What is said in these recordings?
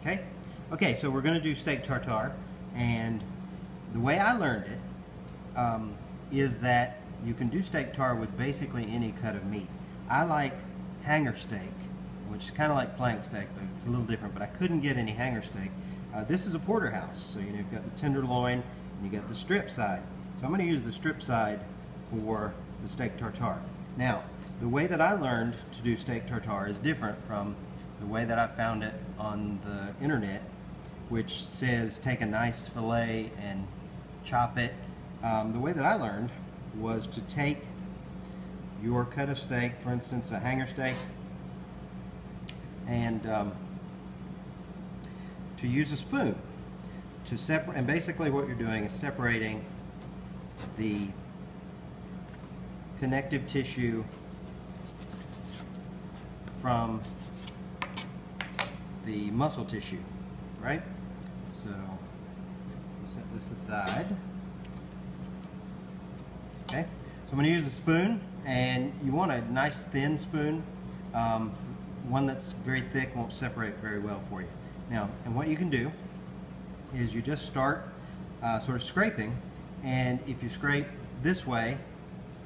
Okay? Okay, so we're going to do steak tartare, and the way I learned it is that you can do steak tartare with basically any cut of meat. I like hanger steak, which is kind of like flank steak, but it's a little different, but I couldn't get any hanger steak. This is a porterhouse, so you've got the tenderloin and you got the strip side. So I'm going to use the strip side for the steak tartare. Now, the way that I learned to do steak tartare is different from the way that I found it on the internet, which says take a nice fillet and chop it. The way that I learned was to take your cut of steak, for instance a hanger steak, and to use a spoon to separate, and basically what you're doing is separating the connective tissue from the muscle tissue, right? So we'll set this aside. Okay, so I'm going to use a spoon, and you want a nice thin spoon. One that's very thick won't separate very well for you. Now, and what you can do is you just start sort of scraping, and if you scrape this way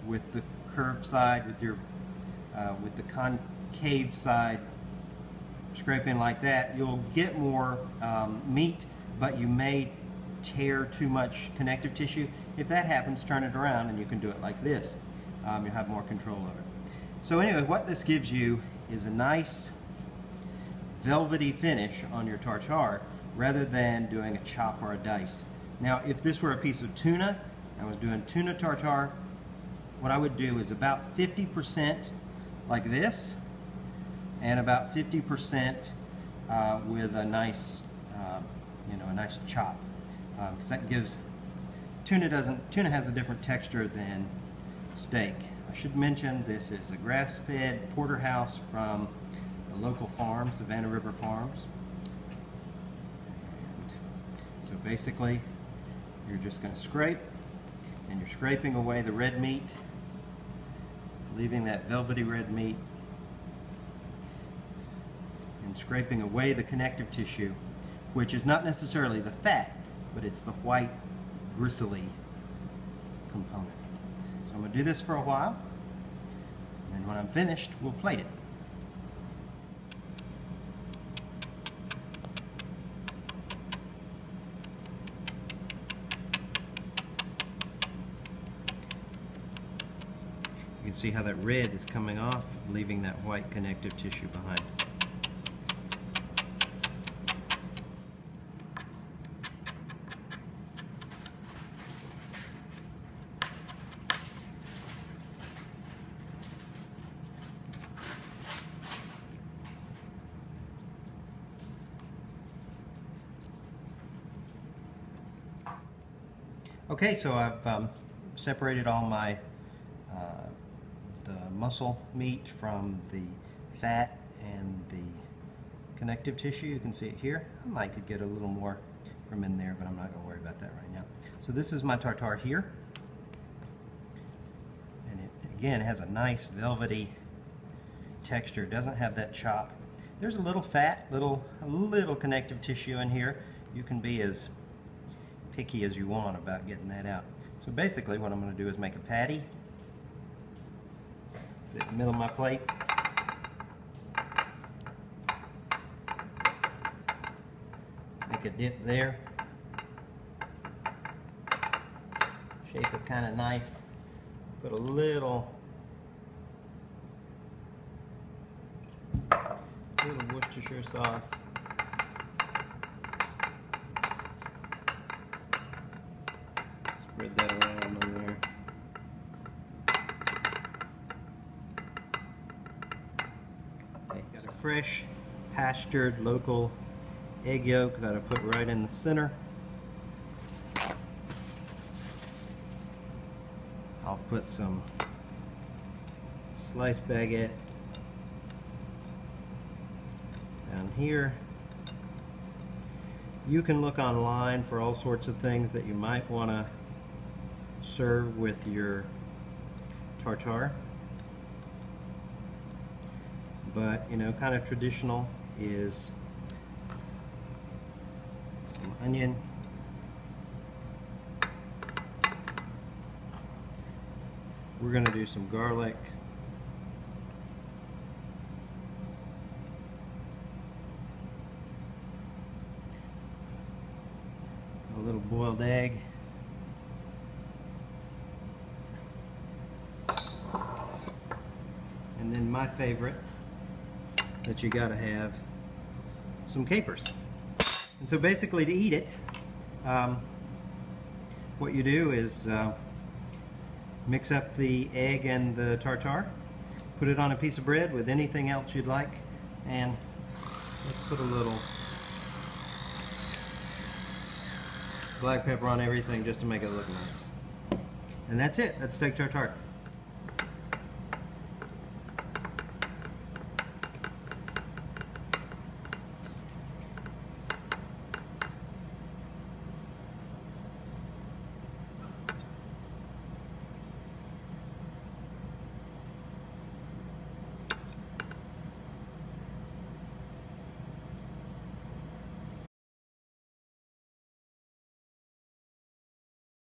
with the curved side, with your with the concave side scraping like that, you'll get more meat, but you may tear too much connective tissue. If that happens, turn it around and you can do it like this. You'll have more control of it. So anyway, what this gives you is a nice velvety finish on your tartare rather than doing a chop or a dice. Now, if this were a piece of tuna, I was doing tuna tartare, what I would do is about 50% like this and about 50% with a nice, a nice chop, because that gives tuna has a different texture than steak. I should mention this is a grass-fed porterhouse from a local farm, Savannah River Farms. And so basically, you're just going to scrape, and you're scraping away the red meat, leaving that velvety red meat, and scraping away the connective tissue, which is not necessarily the fat, but it's the white, gristly component. So I'm going to do this for a while, and then when I'm finished, we'll plate it. You can see how that red is coming off, leaving that white connective tissue behind. Okay, so I've separated all my the muscle meat from the fat and the connective tissue. You can see it here. I might could get a little more from in there, but I'm not going to worry about that right now. So this is my tartare here, and it again has a nice velvety texture. It doesn't have that chop. There's a little fat, a little connective tissue in here. You can be as picky as you want about getting that out. So basically what I'm going to do is make a patty, put it in the middle of my plate, make a dip there, shape it kind of nice, put a little Worcestershire sauce, spread that around on there. Okay, got a fresh, pastured, local egg yolk that I put right in the center. I'll put some sliced baguette down here. You can look online for all sorts of things that you might want to serve with your tartare, but kind of traditional is onion, we're going to do some garlic, a little boiled egg, and then my favorite that you gotta have, some capers. And so basically to eat it, what you do is mix up the egg and the tartare, put it on a piece of bread with anything else you'd like, and let's put a little black pepper on everything just to make it look nice. And that's it. That's steak tartare.